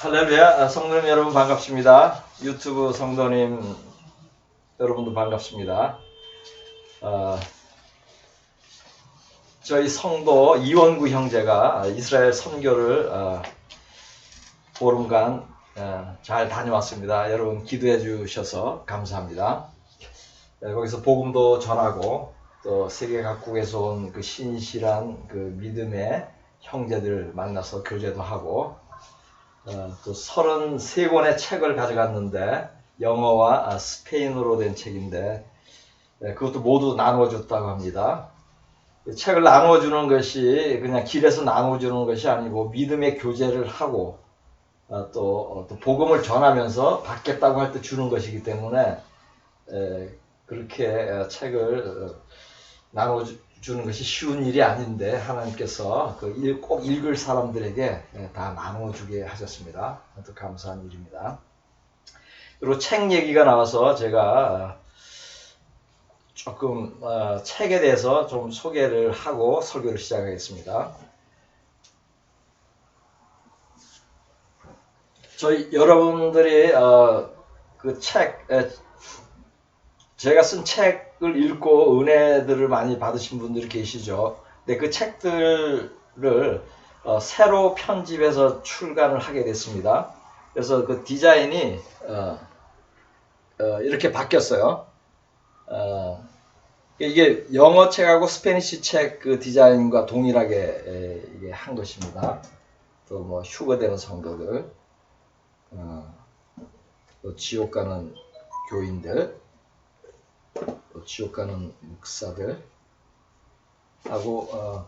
할렐루야. 성도님 여러분 반갑습니다. 유튜브 성도님 여러분도 반갑습니다. 저희 성도 이원구 형제가 이스라엘 선교를 보름간 잘 다녀왔습니다. 여러분 기도해 주셔서 감사합니다. 거기서 복음도 전하고 또 세계 각국에서 온 그 신실한 그 믿음의 형제들 만나서 교제도 하고 또 33권의 책을 가져갔는데 영어와 스페인어로 된 책인데 그것도 모두 나눠줬다고 합니다. 책을 나눠주는 것이 그냥 길에서 나눠주는 것이 아니고 믿음의 교제를 하고 또 복음을 전하면서 받겠다고 할 때 주는 것이기 때문에 그렇게 책을 나눠주는 것이 쉬운 일이 아닌데 하나님께서 꼭 읽을 사람들에게 다 나눠주게 하셨습니다. 또 감사한 일입니다. 그리고 책 얘기가 나와서 제가 조금 책에 대해서 좀 소개를 하고 설교를 시작하겠습니다. 저희 여러분들이 그 책, 제가 쓴 책을 읽고 은혜들을 많이 받으신 분들이 계시죠. 근데 그 책들을 새로 편집해서 출간을 하게 됐습니다. 그래서 그 디자인이 이렇게 바뀌었어요. 이게 영어 책하고 스페니시 책 그 디자인과 동일하게 이게 한 것입니다. 또 뭐 휴거되는 성도들, 또 지옥 가는 교인들, 또 지옥 가는 목사들 하고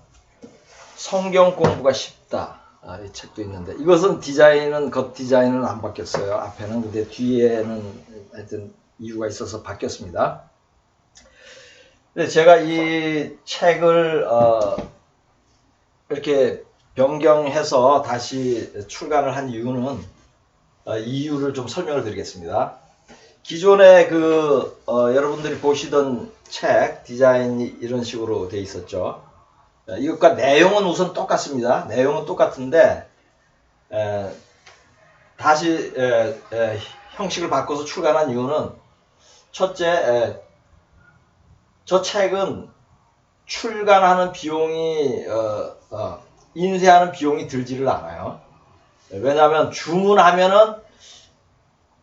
성경 공부가 쉽다 이 책도 있는데 이것은 디자인은 겉 디자인은 안 바뀌었어요. 앞에는. 근데 뒤에는 하여튼 이유가 있어서 바뀌었습니다. 근데 제가 이 책을 이렇게 변경해서 다시 출간을 한 이유는 이유를 좀 설명을 드리겠습니다. 기존에 여러분들이 보시던 책 디자인이 이런 식으로 되어 있었죠. 이것과 내용은 우선 똑같습니다. 내용은 똑같은데 다시 형식을 바꿔서 출간한 이유는 첫째, 저 책은 출간하는 비용이 인쇄하는 비용이 들지를 않아요. 왜냐하면 주문하면은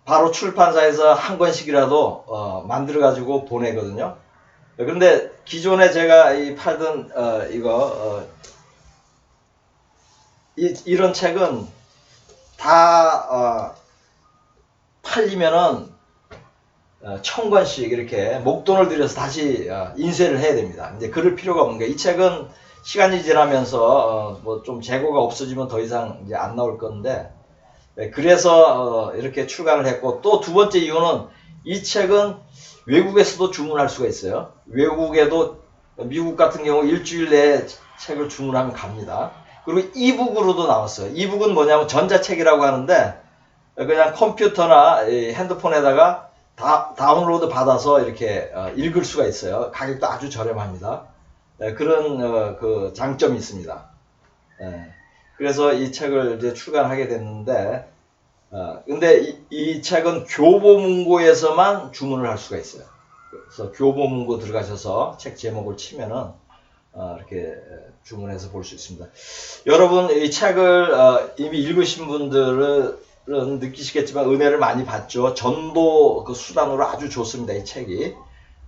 바로 출판사에서 한 권씩이라도 만들어 가지고 보내거든요. 그런데 기존에 제가 팔던 이런 책은 다 팔리면은 1000권씩 이렇게 목돈을 들여서 다시 인쇄를 해야 됩니다. 이제 그럴 필요가 없는 거예요. 이 책은 시간이 지나면서 뭐 좀 재고가 없어지면 더 이상 이제 안 나올 건데 그래서 이렇게 출간을 했고, 또 두 번째 이유는 이 책은 외국에서도 주문할 수가 있어요. 외국에도 미국 같은 경우 일주일 내에 책을 주문하면 갑니다. 그리고 이북으로도 나왔어요. 이북은 뭐냐면 전자책이라고 하는데 그냥 컴퓨터나 핸드폰에다가 다운로드 받아서 이렇게 읽을 수가 있어요. 가격도 아주 저렴합니다. 그런 그 장점이 있습니다. 그래서 이 책을 이제 출간하게 됐는데, 근데 이 책은 교보문고에서만 주문을 할 수가 있어요. 그래서 교보문고 들어가셔서 책 제목을 치면은 이렇게 주문해서 볼 수 있습니다. 여러분 이 책을 이미 읽으신 분들은 느끼시겠지만 은혜를 많이 받죠. 전도 그 수단으로 아주 좋습니다. 이 책이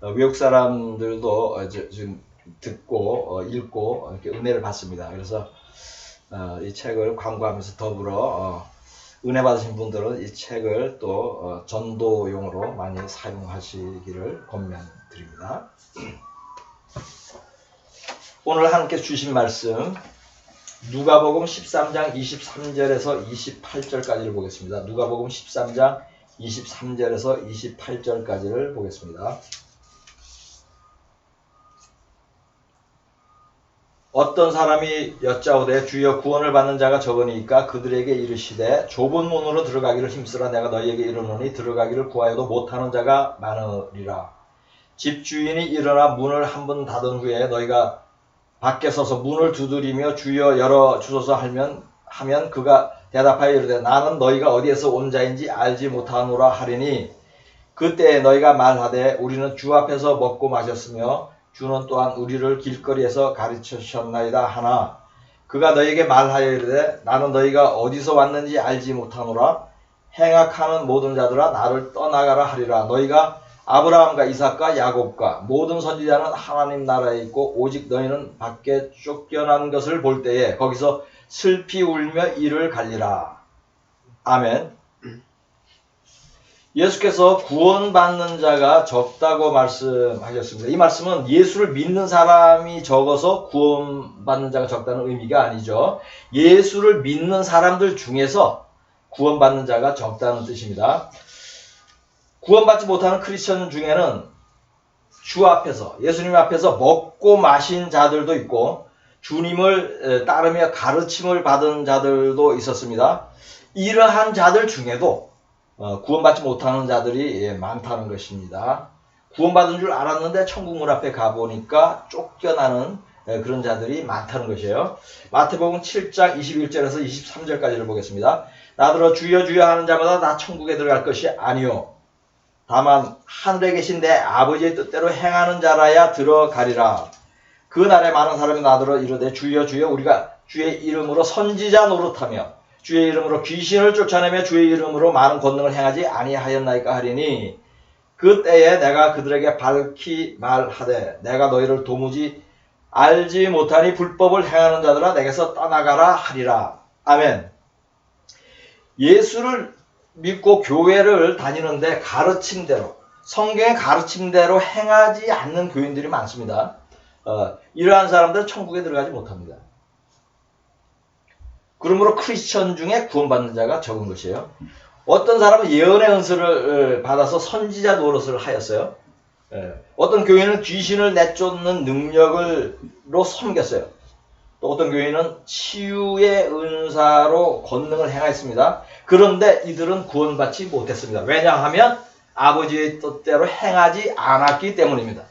외국 사람들도 지금 듣고 읽고 이렇게 은혜를 받습니다. 그래서 이 책을 광고하면서 더불어 은혜 받으신 분들은 이 책을 또 전도용으로 많이 사용하시기를 권면드립니다. 오늘 함께 주신 말씀 누가복음 13장 23절에서 28절까지를 보겠습니다. 누가복음 13장 23절에서 28절까지를 보겠습니다. 어떤 사람이 여짜오되 주여 구원을 받는 자가 적으니까 그들에게 이르시되 좁은 문으로 들어가기를 힘쓰라. 내가 너희에게 이르노니 들어가기를 구하여도 못하는 자가 많으리라. 집주인이 일어나 문을 한 번 닫은 후에 너희가 밖에 서서 문을 두드리며 주여 열어 주소서 하면 그가 대답하여 이르되 나는 너희가 어디에서 온 자인지 알지 못하노라 하리니 그때 너희가 말하되 우리는 주 앞에서 먹고 마셨으며 주는 또한 우리를 길거리에서 가르치셨나이다 하나 그가 너희에게 말하여 이르되 나는 너희가 어디서 왔는지 알지 못하노라 행악하는 모든 자들아 나를 떠나가라 하리라 너희가 아브라함과 이삭과 야곱과 모든 선지자는 하나님 나라에 있고 오직 너희는 밖에 쫓겨난 것을 볼 때에 거기서 슬피 울며 이를 갈리라. 아멘. 예수께서 구원받는 자가 적다고 말씀하셨습니다. 이 말씀은 예수를 믿는 사람이 적어서 구원받는 자가 적다는 의미가 아니죠. 예수를 믿는 사람들 중에서 구원받는 자가 적다는 뜻입니다. 구원받지 못하는 크리스천 중에는 주 앞에서 예수님 앞에서 먹고 마신 자들도 있고 주님을 따르며 가르침을 받은 자들도 있었습니다. 이러한 자들 중에도 구원받지 못하는 자들이 많다는 것입니다. 구원받은 줄 알았는데 천국 문 앞에 가보니까 쫓겨나는 그런 자들이 많다는 것이에요. 마태복음 7장 21절에서 23절까지를 보겠습니다. 나더러 주여 주여 하는 자마다 다 천국에 들어갈 것이 아니요 다만 하늘에 계신 내 아버지의 뜻대로 행하는 자라야 들어가리라. 그 날에 많은 사람이 나더러 이르되 주여 주여 우리가 주의 이름으로 선지자 노릇하며 주의 이름으로 귀신을 쫓아내며 주의 이름으로 많은 권능을 행하지 아니하였나이까 하리니 그때에 내가 그들에게 밝히 말하되 내가 너희를 도무지 알지 못하니 불법을 행하는 자들아 내게서 떠나가라 하리라. 아멘. 예수를 믿고 교회를 다니는데 가르침대로 성경의 가르침대로 행하지 않는 교인들이 많습니다. 이러한 사람들은 천국에 들어가지 못합니다. 그러므로 크리스천 중에 구원받는 자가 적은 것이에요. 어떤 사람은 예언의 은사를 받아서 선지자 노릇을 하였어요. 어떤 교회는 귀신을 내쫓는 능력으로 섬겼어요. 또 어떤 교회는 치유의 은사로 권능을 행하였습니다. 그런데 이들은 구원받지 못했습니다. 왜냐하면 아버지의 뜻대로 행하지 않았기 때문입니다.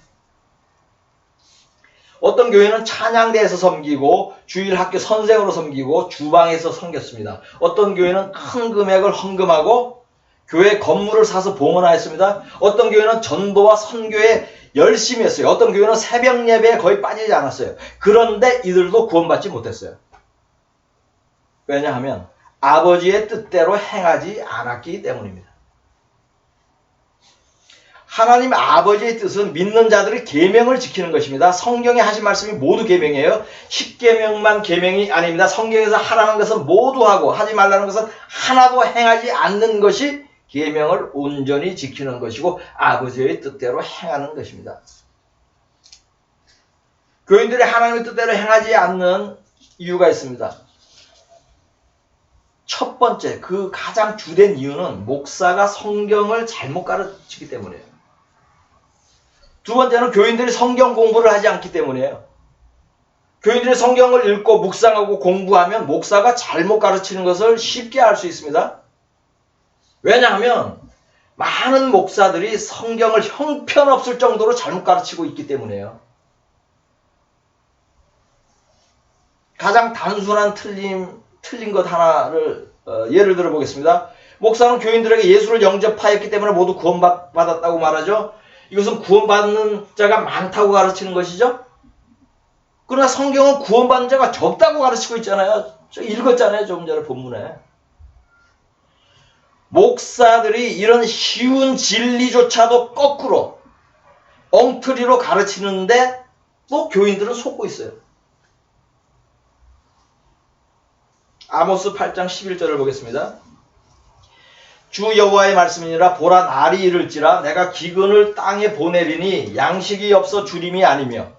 어떤 교회는 찬양대에서 섬기고 주일학교 선생으로 섬기고 주방에서 섬겼습니다. 어떤 교회는 큰 금액을 헌금하고 교회 건물을 사서 봉헌하였습니다. 어떤 교회는 전도와 선교에 열심히 했어요. 어떤 교회는 새벽 예배에 거의 빠지지 않았어요. 그런데 이들도 구원받지 못했어요. 왜냐하면 아버지의 뜻대로 행하지 않았기 때문입니다. 하나님 아버지의 뜻은 믿는 자들의 계명을 지키는 것입니다. 성경에 하신 말씀이 모두 계명이에요. 10계명만 계명이 아닙니다. 성경에서 하라는 것은 모두 하고 하지 말라는 것은 하나도 행하지 않는 것이 계명을 온전히 지키는 것이고 아버지의 뜻대로 행하는 것입니다. 교인들이 하나님의 뜻대로 행하지 않는 이유가 있습니다. 첫 번째, 그 가장 주된 이유는 목사가 성경을 잘못 가르치기 때문이에요. 두 번째는 교인들이 성경 공부를 하지 않기 때문이에요. 교인들이 성경을 읽고 묵상하고 공부하면 목사가 잘못 가르치는 것을 쉽게 알 수 있습니다. 왜냐하면 많은 목사들이 성경을 형편없을 정도로 잘못 가르치고 있기 때문이에요. 가장 단순한 틀린 것 하나를 예를 들어 보겠습니다. 목사는 교인들에게 예수를 영접하였기 때문에 모두 구원받았다고 말하죠. 이것은 구원받는 자가 많다고 가르치는 것이죠. 그러나 성경은 구원받는 자가 적다고 가르치고 있잖아요. 저 읽었잖아요. 조금 전에 본문에. 목사들이 이런 쉬운 진리조차도 거꾸로 엉터리로 가르치는데 또 교인들은 속고 있어요. 아모스 8장 11절을 보겠습니다. 주 여호와의 말씀이니라 보라 날이 이를지라 내가 기근을 땅에 보내리니 양식이 없어 주림이 아니며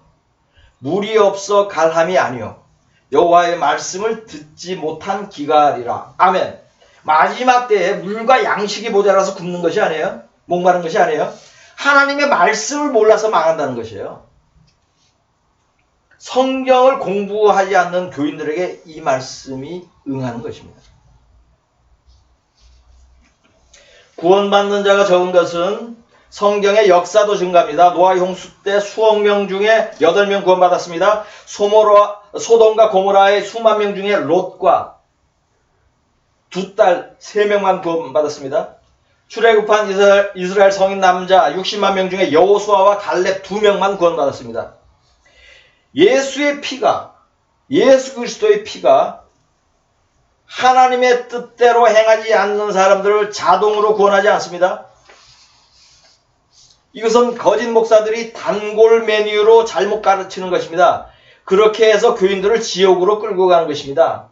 물이 없어 갈함이 아니요 여호와의 말씀을 듣지 못한 기갈이라. 아멘. 마지막 때에 물과 양식이 모자라서 굶는 것이 아니에요. 목마른 것이 아니에요. 하나님의 말씀을 몰라서 망한다는 것이에요. 성경을 공부하지 않는 교인들에게 이 말씀이 응하는 것입니다. 구원받는 자가 적은 것은 성경의 역사도 증가합니다. 노아의 홍수 때 수억 명 중에 8명 구원받았습니다. 소돔과 고모라의 수만 명 중에 롯과 두 딸 3명만 구원받았습니다. 출애굽한 이스라엘 성인 남자 60만 명 중에 여호수아와 갈렙 2명만 구원받았습니다. 예수의 피가, 예수 그리스도의 피가 하나님의 뜻대로 행하지 않는 사람들을 자동으로 구원하지 않습니다. 이것은 거짓 목사들이 단골 메뉴로 잘못 가르치는 것입니다. 그렇게 해서 교인들을 지옥으로 끌고 가는 것입니다.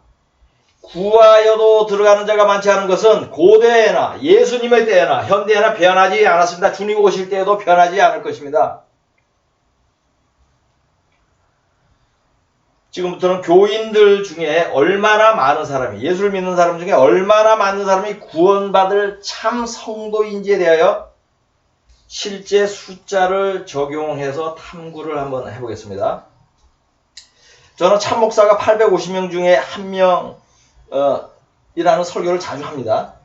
구하여도 들어가는 자가 많지 않은 것은 고대에나 예수님의 때에나 현대에나 변하지 않았습니다. 주님 오실 때에도 변하지 않을 것입니다. 지금부터는 교인들 중에 얼마나 많은 사람이, 예수를 믿는 사람 중에 얼마나 많은 사람이 구원받을 참 성도인지에 대하여 실제 숫자를 적용해서 탐구를 한번 해보겠습니다. 저는 참 목사가 850명 중에 1명 이라는 설교를 자주 합니다.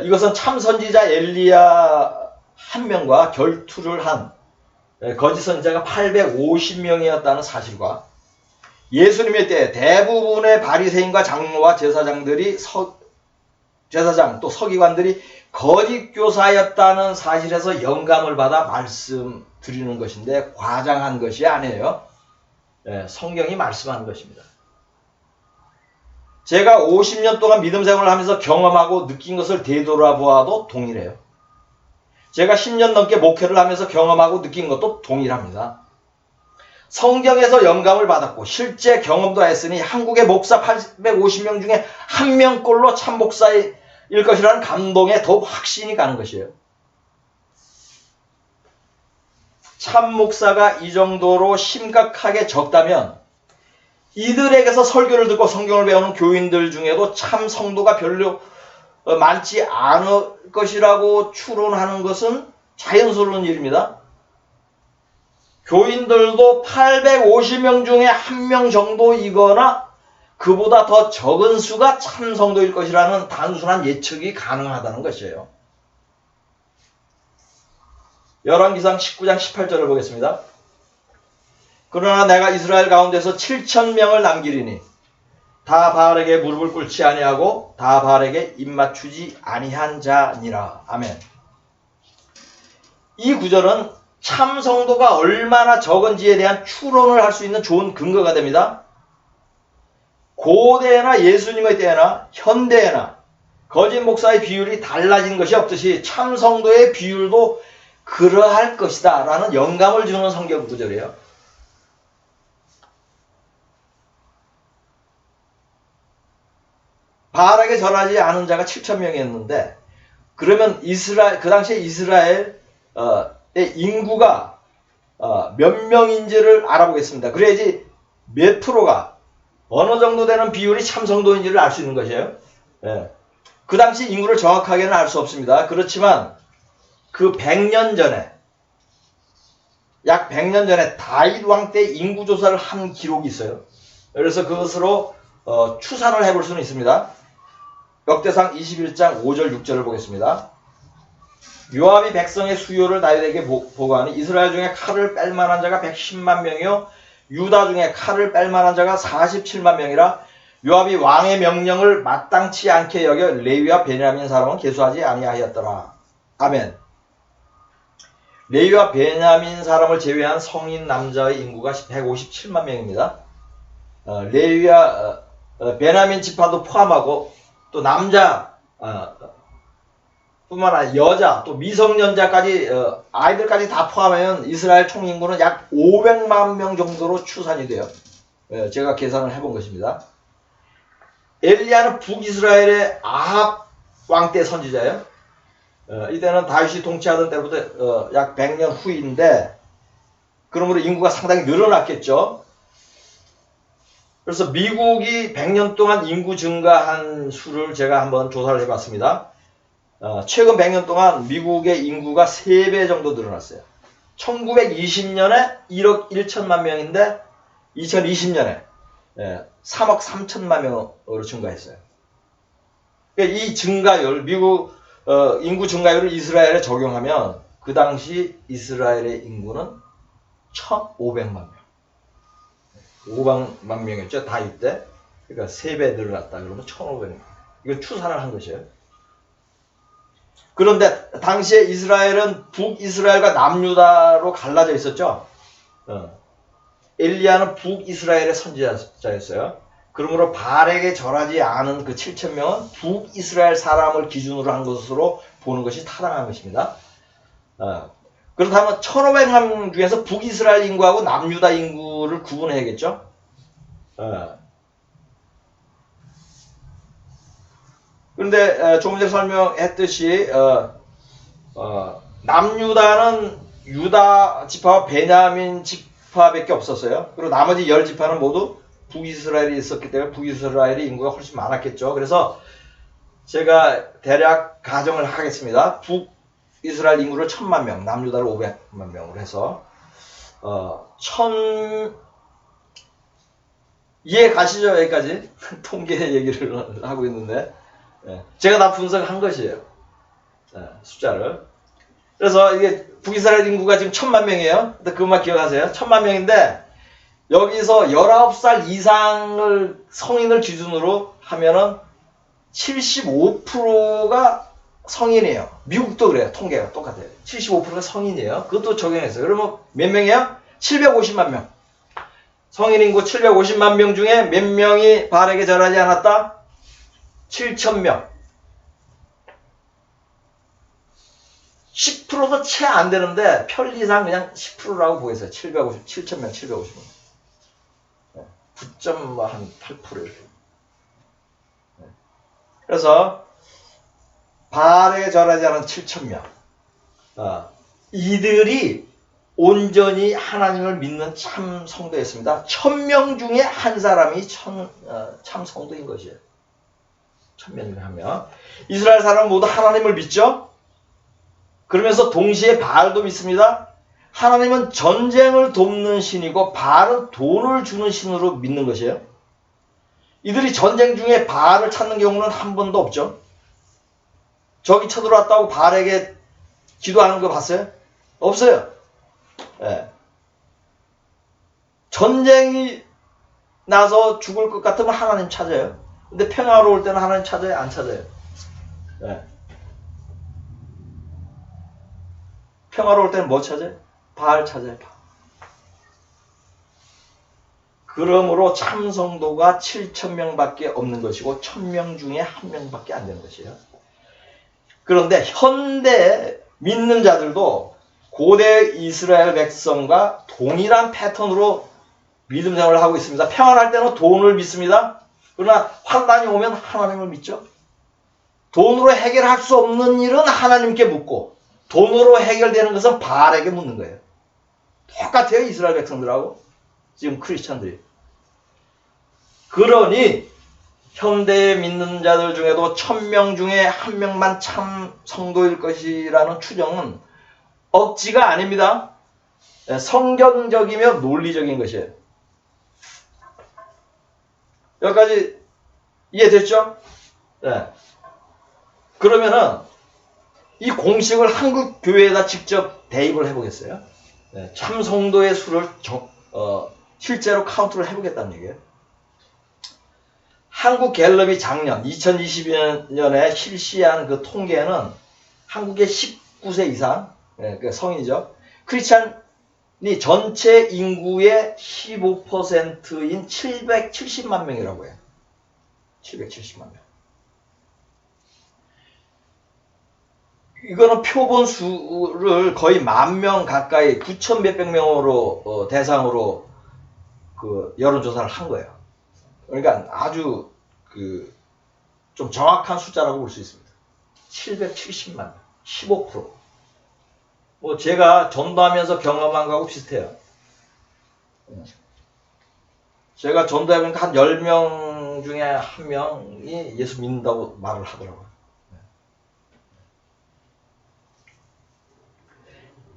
이것은 참 선지자 엘리야 1명과 결투를 한 거짓 선지자가 850명이었다는 사실과 예수님의 때 대부분의 바리새인과 장로와 제사장 또 서기관들이 거짓 교사였다는 사실에서 영감을 받아 말씀드리는 것인데 과장한 것이 아니에요. 성경이 말씀하는 것입니다. 제가 50년 동안 믿음 생활을 하면서 경험하고 느낀 것을 되돌아보아도 동일해요. 제가 10년 넘게 목회를 하면서 경험하고 느낀 것도 동일합니다. 성경에서 영감을 받았고 실제 경험도 했으니 한국의 목사 850명 중에 1명꼴로 참 목사일 것이라는 감동에 더욱 확신이 가는 것이에요. 참 목사가 이 정도로 심각하게 적다면 이들에게서 설교를 듣고 성경을 배우는 교인들 중에도 참 성도가 별로 많지 않을 것이라고 추론하는 것은 자연스러운 일입니다. 교인들도 850명 중에 1명 정도이거나 그보다 더 적은 수가 참 성도일 것이라는 단순한 예측이 가능하다는 것이에요. 열왕기상 19장 18절을 보겠습니다. 그러나 내가 이스라엘 가운데서 7,000명을 남기리니 다 바알에게 무릎을 꿇지 아니하고 다 바알에게 입맞추지 아니한 자니라. 아멘. 이 구절은 참 성도가 얼마나 적은지에 대한 추론을 할 수 있는 좋은 근거가 됩니다. 고대나 예수님의 때나 현대에나 거짓 목사의 비율이 달라진 것이 없듯이 참 성도의 비율도 그러할 것이다 라는 영감을 주는 성경 구절이에요. 바알에게 절하지 않은 자가 7,000명이었는데 그러면 그 당시에 이스라엘의 인구가 몇 명인지를 알아보겠습니다. 그래야지 몇 프로가 어느 정도 되는 비율이 참 성도인지를 알 수 있는 것이에요. 그 당시 인구를 정확하게는 알 수 없습니다. 그렇지만 그 100년 전에 약 100년 전에 다윗 왕 때 인구조사를 한 기록이 있어요. 그래서 그것으로 추산을 해볼 수는 있습니다. 역대상 21장 5절 6절을 보겠습니다. 요압이 백성의 수요를 다윗에게 보고하니 이스라엘 중에 칼을 뺄 만한 자가 110만 명이요 유다 중에 칼을 뺄 만한 자가 47만 명이라. 요압이 왕의 명령을 마땅치 않게 여겨 레위와 베냐민 사람은 계수하지 아니하였더라. 아멘. 레위와 베냐민 사람을 제외한 성인 남자의 인구가 157만 명입니다. 레위와 베냐민 지파도 포함하고 또 남자 뿐만 아니라 여자 또 미성년자까지 아이들까지 다 포함하면 이스라엘 총 인구는 약 500만 명 정도로 추산이 돼요. 제가 계산을 해본 것입니다. 엘리야는 북이스라엘의 아합 왕 때 선지자예요. 이때는 다윗이 통치하던 때부터 약 100년 후인데 그러므로 인구가 상당히 늘어났겠죠. 그래서 미국이 100년 동안 인구 증가한 수를 제가 한번 조사를 해봤습니다. 최근 100년 동안 미국의 인구가 3배 정도 늘어났어요. 1920년에 1억 1천만 명인데 2020년에 3억 3천만 명으로 증가했어요. 이 증가율, 미국 인구 증가율을 이스라엘에 적용하면 그 당시 이스라엘의 인구는 1,500만 명. 500만 명이었죠. 다윗 때. 그러니까 3배 늘어났다 그러면 1,500명. 이거 추산을 한 것이에요. 그런데 당시에 이스라엘은 북이스라엘과 남유다로 갈라져 있었죠. 엘리야는 북이스라엘의 선지자였어요. 그러므로 바알에게 절하지 않은 그 7,000명은 북이스라엘 사람을 기준으로 한 것으로 보는 것이 타당한 것입니다. 그렇다면 1,500명 중에서 북이스라엘 인구하고 남유다 인구를 구분해야겠죠. 그런데 조금 전에 설명했듯이 남유다는 유다 지파와 베냐민 지파밖에 없었어요. 그리고 나머지 10지파는 모두 북이스라엘이 있었기 때문에 북이스라엘의 인구가 훨씬 많았겠죠. 그래서 제가 대략 가정을 하겠습니다. 북이스라엘 인구를 1,000만 명, 남유다를 500만 명으로 해서 이해 가시죠? 여기까지 통계 얘기를 하고 있는데 제가 다 분석한 것이에요. 숫자를. 그래서 이게 북이스라엘 인구가 지금 1,000만 명이에요. 그것만 기억하세요. 1,000만 명인데 여기서 19살 이상을 성인을 기준으로 하면은 75%가 성인이에요. 미국도 그래요. 통계가 똑같아요. 75%가 성인이에요. 그것도 적용했어요. 그러면 몇 명이에요? 750만 명. 성인 인구 750만 명 중에 몇 명이 바알에게 절하지 않았다? 7,000명. 10%도 채 안 되는데 편리상 그냥 10%라고 보겠어요. 7,000명, 750명. 9.8% 이렇게. 그래서 바알에게 절하지 않은 7,000명. 이들이 온전히 하나님을 믿는 참 성도였습니다. 1,000명 중에 한 사람이 참 성도인 것이에요. 1,000명 중에 한 명. 이스라엘 사람은 모두 하나님을 믿죠? 그러면서 동시에 바알도 믿습니다. 하나님은 전쟁을 돕는 신이고 바알은 돈을 주는 신으로 믿는 것이에요. 이들이 전쟁 중에 바알을 찾는 경우는 한 번도 없죠. 적이 쳐들어왔다고 바알에게 기도하는 거 봤어요? 없어요. 전쟁이 나서 죽을 것 같으면 하나님 찾아요. 근데 평화로울 때는 하나님 찾아요? 안 찾아요? 평화로울 때는 뭐 찾아요? 바알 찾아요. 그러므로 참 성도가 7,000명밖에 없는 것이고 1,000명 중에 한 명밖에 안 되는 것이에요. 그런데 현대 믿는 자들도 고대 이스라엘 백성과 동일한 패턴으로 믿음 생활을 하고 있습니다. 평안할 때는 돈을 믿습니다. 그러나 환난이 오면 하나님을 믿죠. 돈으로 해결할 수 없는 일은 하나님께 묻고 돈으로 해결되는 것은 바알에게 묻는 거예요. 똑같아요. 이스라엘 백성들하고 지금 크리스찬들이. 그러니 현대에 믿는 자들 중에도 1,000명 중에 한 명만 참 성도일 것이라는 추정은 억지가 아닙니다. 성경적이며 논리적인 것이에요. 여기까지 이해됐죠? 네. 그러면은 이 공식을 한국 교회에다 직접 대입을 해보겠어요. 네. 참 성도의 수를 실제로 카운트를 해보겠다는 얘기예요. 한국 갤럽이 작년 2020년에 실시한 그 통계는 한국의 19세 이상 그 성인이죠. 크리스찬이 전체 인구의 15%인 770만 명이라고 해요. 770만 명. 이거는 표본 수를 거의 10,000명 가까이 9,000 몇백 명으로 대상으로 그 여론조사를 한 거예요. 그러니까 아주 좀 정확한 숫자라고 볼 수 있습니다. 770만 명, 15%. 뭐 제가 전도하면서 경험한 거하고 비슷해요. 제가 전도해보니까 한 10명 중에 한 명이 예수 믿는다고 말을 하더라고요.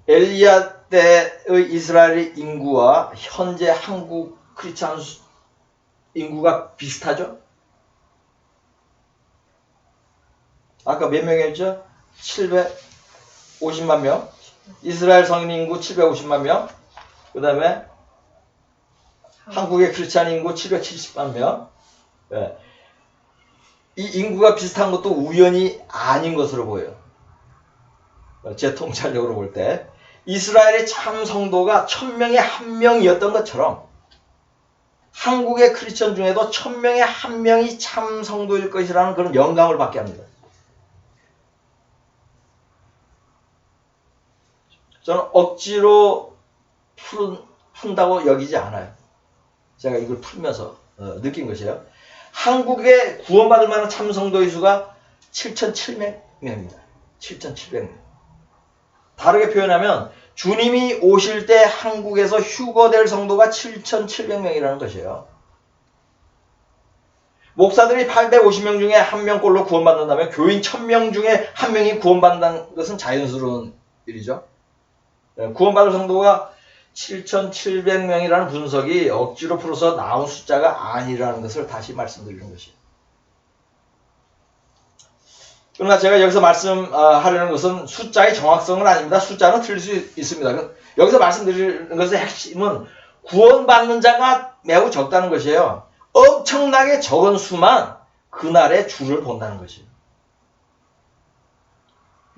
엘리야 때의 이스라엘의 인구와 현재 한국 크리스찬 인구가 비슷하죠? 아까 몇 명이었죠? 750만 명. 이스라엘 성인 인구 750만 명. 그 다음에 한국의 크리스찬 인구 770만 명. 네. 이 인구가 비슷한 것도 우연이 아닌 것으로 보여요. 제 통찰력으로 볼 때 이스라엘의 참 성도가 1000명에 1명이었던 것처럼 한국의 크리스천 중에도 1000명에 1명이 참 성도일 것이라는 그런 영감을 받게 합니다. 저는 억지로 푼다고 여기지 않아요. 제가 이걸 풀면서 느낀 것이에요. 한국에 구원받을 만한 참 성도의 수가 7,700명입니다. 7,700명. 다르게 표현하면 주님이 오실 때 한국에서 휴거될 성도가 7,700명이라는 것이에요. 목사들이 850명 중에 1명꼴로 구원받는다면 교인 1000명 중에 1명이 구원받는다는 것은 자연스러운 일이죠. 구원받을 성도가 7,700명이라는 분석이 억지로 풀어서 나온 숫자가 아니라는 것을 다시 말씀드리는 것이에요. 그러나 제가 여기서 말씀하려는 것은 숫자의 정확성은 아닙니다. 숫자는 틀릴 수 있습니다. 여기서 말씀드리는 것의 핵심은 구원받는 자가 매우 적다는 것이에요. 엄청나게 적은 수만 그날의 주를 본다는 것이에요.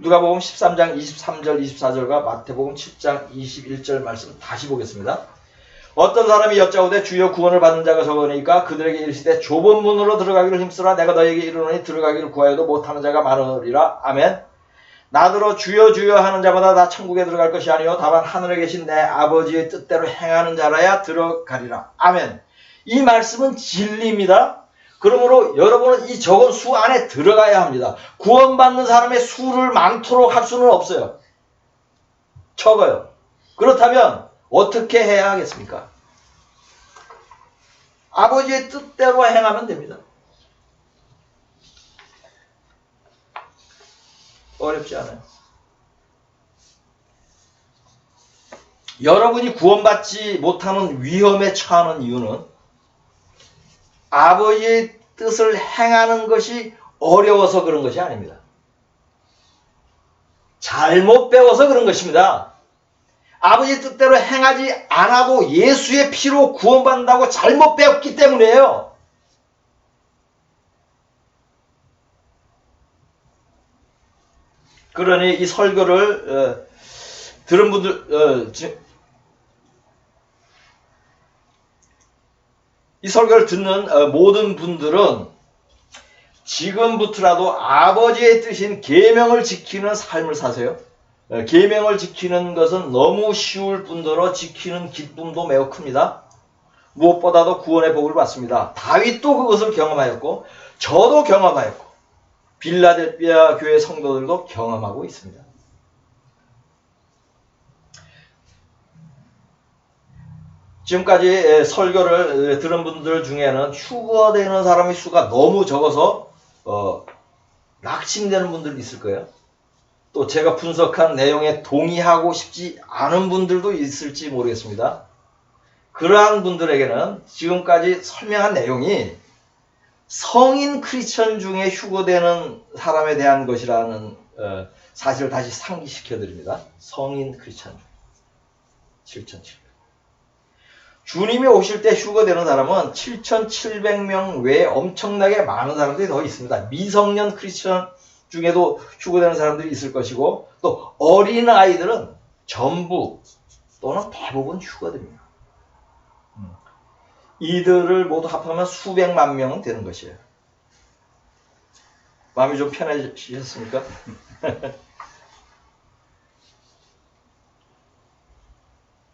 누가복음 13장 23절 24절과 마태복음 7장 21절 말씀 다시 보겠습니다. 어떤 사람이 여짜오되 주여 구원을 받는 자가 적으니까 그들에게 이르시되 좁은 문으로 들어가기를 힘쓰라. 내가 너에게 이르노니 들어가기를 구하여도 못하는 자가 많으리라. 아멘. 나더러 주여 주여 하는 자마다 다 천국에 들어갈 것이 아니요 다만 하늘에 계신 내 아버지의 뜻대로 행하는 자라야 들어가리라. 아멘. 이 말씀은 진리입니다. 그러므로 여러분은 이 적은 수 안에 들어가야 합니다. 구원받는 사람의 수를 많도록 할 수는 없어요. 적어요. 그렇다면 어떻게 해야 하겠습니까? 아버지의 뜻대로 행하면 됩니다. 어렵지 않아요. 여러분이 구원받지 못하는 위험에 처하는 이유는 아버지의 뜻을 행하는 것이 어려워서 그런 것이 아닙니다. 잘못 배워서 그런 것입니다. 아버지의 뜻대로 행하지 않아도 예수의 피로 구원받는다고 잘못 배웠기 때문이에요. 그러니 이 설교를 들은 분들 이 설교를 듣는 모든 분들은 지금부터라도 아버지의 뜻인 계명을 지키는 삶을 사세요. 계명을 지키는 것은 너무 쉬울 뿐더러 지키는 기쁨도 매우 큽니다. 무엇보다도 구원의 복을 받습니다. 다윗도 그것을 경험하였고 저도 경험하였고 빌라델피아 교회 성도들도 경험하고 있습니다. 지금까지 설교를 들은 분들 중에는 휴거되는 사람의 수가 너무 적어서 낙심되는 분들도 있을 거예요. 또 제가 분석한 내용에 동의하고 싶지 않은 분들도 있을지 모르겠습니다. 그러한 분들에게는 지금까지 설명한 내용이 성인 크리스천 중에 휴거되는 사람에 대한 것이라는 사실을 다시 상기시켜 드립니다. 성인 크리스천 중 7,700. 주님이 오실 때 휴거되는 사람은 7,700명 외에 엄청나게 많은 사람들이 더 있습니다. 미성년 크리스천 중에도 휴거되는 사람들이 있을 것이고 또 어린 아이들은 전부 또는 대부분 휴거됩니다. 이들을 모두 합하면 수백만 명은 되는 것이에요. 마음이 좀 편해지셨습니까?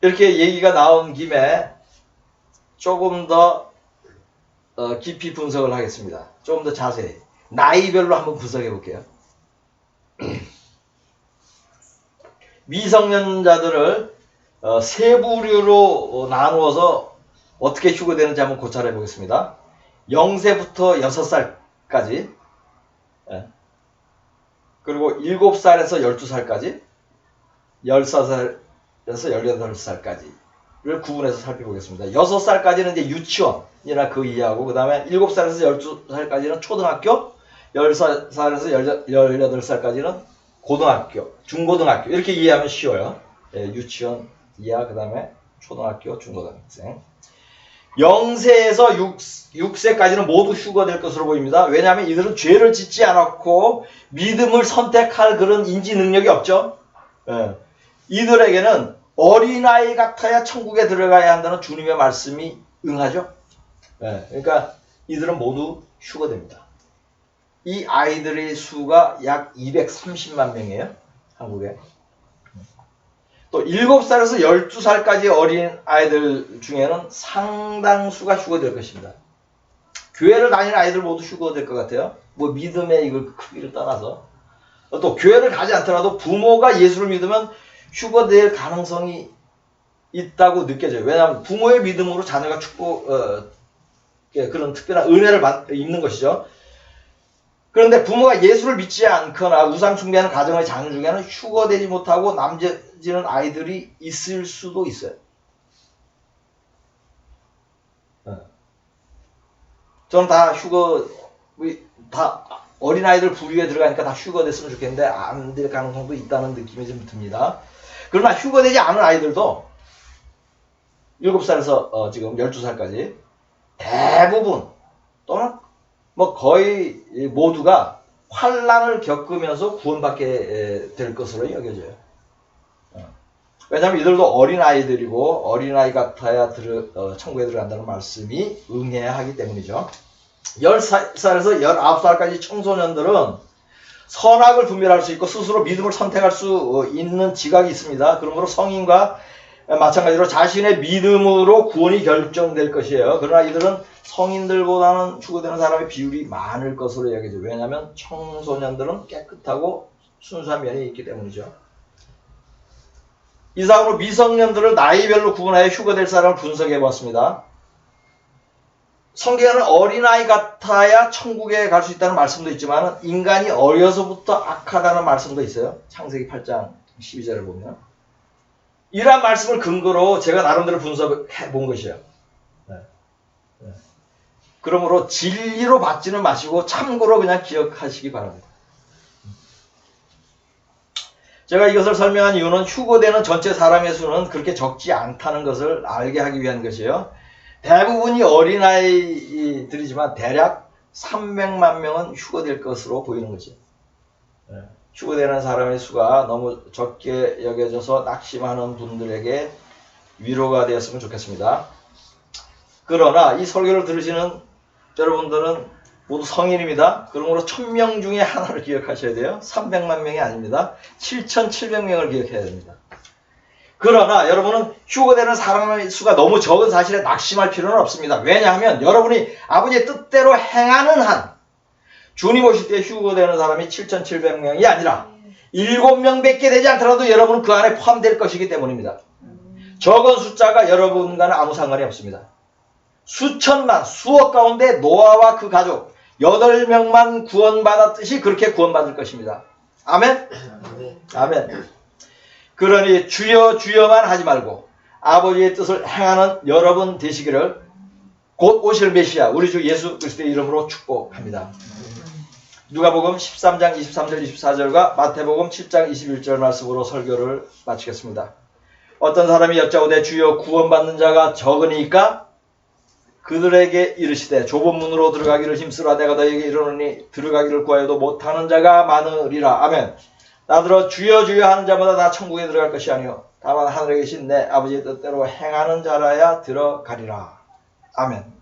이렇게 얘기가 나온 김에 조금 더 깊이 분석을 하겠습니다. 조금 더 자세히. 나이별로 한번 분석해 볼게요. 미성년자들을 세 부류로 나누어서 어떻게 휴거되는지 한번 고찰해 보겠습니다. 0세부터 6살까지, 그리고 7살에서 12살까지, 14살에서 18살까지를 구분해서 살펴보겠습니다. 6살까지는 이제 유치원이나 그 이하고, 그 다음에 7살에서 12살까지는 초등학교, 10살에서 18살까지는 고등학교, 중고등학교, 이렇게 이해하면 쉬워요. 유치원 이하, 그 다음에 초등학교, 중고등학생. 0세에서 6세까지는 모두 휴거될 것으로 보입니다. 왜냐하면 이들은 죄를 짓지 않았고 믿음을 선택할 그런 인지 능력이 없죠. 예. 이들에게는 어린아이 같아야 천국에 들어가야 한다는 주님의 말씀이 응하죠. 예. 그러니까 이들은 모두 휴거됩니다. 이 아이들의 수가 약 230만 명이에요. 한국에. 또 7살에서 12살까지 어린 아이들 중에는 상당수가 휴거될 것입니다. 교회를 다니는 아이들 모두 휴거될 것 같아요. 뭐 믿음의 이걸 크기를 떠나서. 또 교회를 가지 않더라도 부모가 예수를 믿으면 휴거될 가능성이 있다고 느껴져요. 왜냐하면 부모의 믿음으로 자녀가 그런 특별한 은혜를 입는 것이죠. 그런데 부모가 예수를 믿지 않거나 우상 숭배하는 가정의 자녀 중에는 휴거되지 못하고 남겨지는 아이들이 있을 수도 있어요. 저는 다 어린아이들 부류에 들어가니까 다 휴거됐으면 좋겠는데 안 될 가능성도 있다는 느낌이 좀 듭니다. 그러나 휴거되지 않은 아이들도 7살에서 지금 12살까지 대부분 또는 뭐 거의 모두가 환난을 겪으면서 구원받게 될 것으로 여겨져요. 왜냐하면 이들도 어린아이들이고 어린아이 같아야 천국에 들어간다는 말씀이 응해야 하기 때문이죠. 10살에서 19살까지 청소년들은 선악을 분별할 수 있고 스스로 믿음을 선택할 수 있는 지각이 있습니다. 그러므로 성인과 마찬가지로 자신의 믿음으로 구원이 결정될 것이에요. 그러나 이들은 성인들보다는 휴거되는 사람의 비율이 많을 것으로 여겨져요. 왜냐하면 청소년들은 깨끗하고 순수한 면이 있기 때문이죠. 이상으로 미성년들을 나이별로 구분하여 휴거될 사람을 분석해 보았습니다. 성경에는 어린아이 같아야 천국에 갈 수 있다는 말씀도 있지만 인간이 어려서부터 악하다는 말씀도 있어요. 창세기 8장 12절을 보면. 이러한 말씀을 근거로 제가 나름대로 분석해 본 것이에요. 그러므로 진리로 받지는 마시고 참고로 그냥 기억하시기 바랍니다. 제가 이것을 설명한 이유는 휴거되는 전체 사람의 수는 그렇게 적지 않다는 것을 알게 하기 위한 것이에요. 대부분이 어린아이들이지만 대략 300만 명은 휴거될 것으로 보이는 거죠. 휴거되는 사람의 수가 너무 적게 여겨져서 낙심하는 분들에게 위로가 되었으면 좋겠습니다. 그러나 이 설교를 들으시는 여러분들은 모두 성인입니다. 그러므로 1000명 중에 하나를 기억하셔야 돼요. 300만 명이 아닙니다. 7700명을 기억해야 됩니다. 그러나 여러분은 휴거되는 사람의 수가 너무 적은 사실에 낙심할 필요는 없습니다. 왜냐하면 여러분이 아버지의 뜻대로 행하는 한 주님 오실 때 휴거되는 사람이 7700명이 아니라 7명밖에 되지 않더라도 여러분은 그 안에 포함될 것이기 때문입니다. 적은 숫자가 여러분과는 아무 상관이 없습니다. 수천만, 수억 가운데 노아와 그 가족 8명만 구원받았듯이 그렇게 구원받을 것입니다. 아멘? 아멘. 그러니 주여 주여만 하지 말고 아버지의 뜻을 행하는 여러분 되시기를 곧 오실 메시아 우리 주 예수 그리스도의 이름으로 축복합니다. 누가복음 13장 23절 24절과 마태복음 7장 21절 말씀으로 설교를 마치겠습니다. 어떤 사람이 여짜오되 주여 구원받는 자가 적으니까 그들에게 이르시되 좁은 문으로 들어가기를 힘쓰라 내가 너에게 이르노니 들어가기를 구하여도 못하는 자가 많으리라. 아멘. 나더러 주여 주여 하는 자마다 다 천국에 들어갈 것이 아니요 다만 하늘에 계신 내 아버지의 뜻대로 행하는 자라야 들어가리라. 아멘.